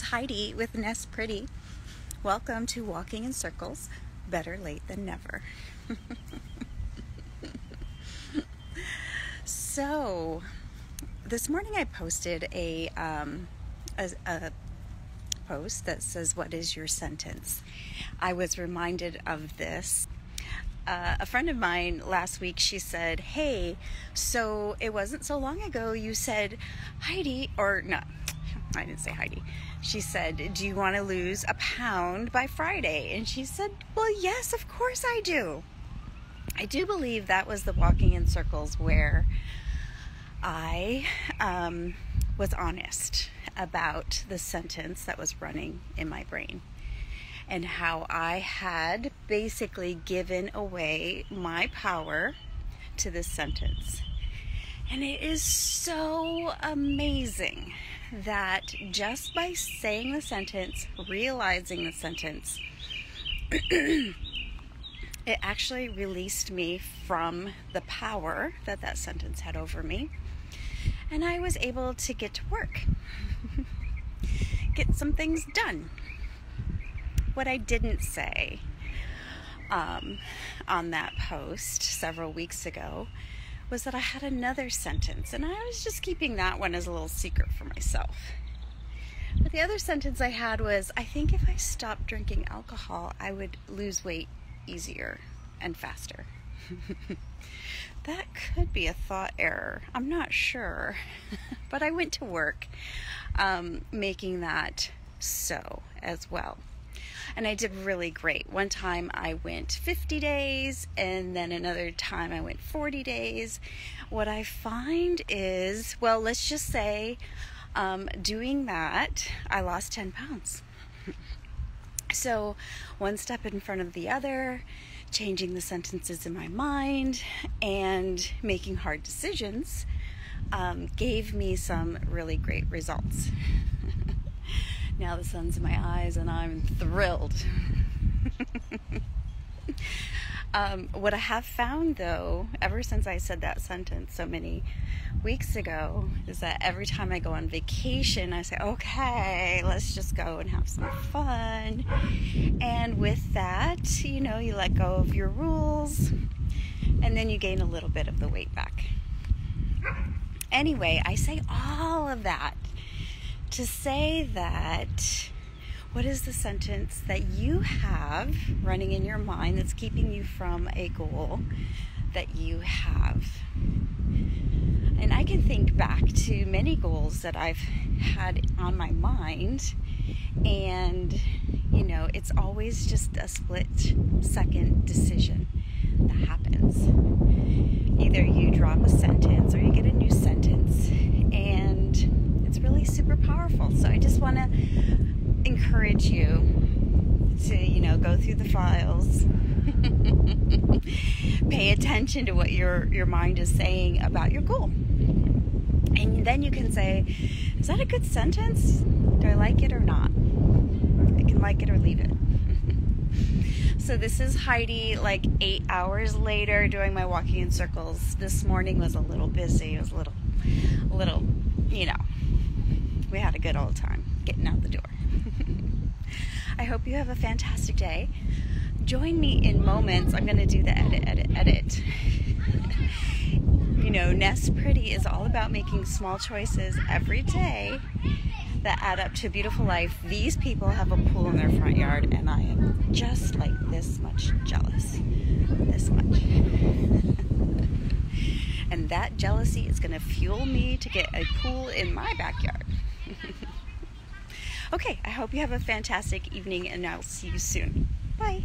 Heidi with Nest Pretty. Welcome to Walking in Circles, better late than never. So, this morning I posted a post that says, "What is your sentence?" I was reminded of this. A friend of mine last week, she said, "Hey, so it wasn't so long ago you said, Heidi," or no, I didn't say Heidi. She said, "Do you want to lose a pound by Friday?" And she said, "Well, yes, of course I do." I do believe that was the Walking in Circles where I was honest about the sentence that was running in my brain and how I had basically given away my power to this sentence. And it is so amazing that just by saying the sentence, realizing the sentence, it actually released me from the power that that sentence had over me. And I was able to get to work, get some things done. What I didn't say on that post several weeks ago was that I had another sentence, and I was just keeping that one as a little secret for myself. But the other sentence I had was, I think if I stopped drinking alcohol, I would lose weight easier and faster. That could be a thought error. I'm not sure. But I went to work making that so as well. And I did really great. One time I went 50 days, and then another time I went 40 days. What I find is, well, let's just say doing that, I lost 10 pounds. So one step in front of the other, changing the sentences in my mind, and making hard decisions gave me some really great results. Now the sun's in my eyes and I'm thrilled. What I have found, though, ever since I said that sentence so many weeks ago, is that every time I go on vacation, I say, okay, let's just go and have some fun. And with that, you let go of your rules, and then you gain a little bit of the weight back. Anyway, I say all of that to say that, what is the sentence that you have running in your mind that's keeping you from a goal that you have? And I can think back to many goals that I've had on my mind, and it's always just a split-second decision that happens. Either you drop a sentence or you get a new sentence, and it's really super powerful. So I just want to encourage you to, go through the files, pay attention to what your mind is saying about your goal. And then you can say, is that a good sentence? Do I like it or not? I can like it or leave it. So this is Heidi, like 8 hours later, doing my Walking in Circles. This morning was a little busy. It was a little, we had a good old time getting out the door. I hope you have a fantastic day. Join me in moments. I'm going to do the edit. Nest Pretty is all about making small choices every day that add up to a beautiful life. These people have a pool in their front yard, and I am just like this much jealous. This much. And that jealousy is going to fuel me to get a pool in my backyard. Okay, I hope you have a fantastic evening, and I'll see you soon. Bye.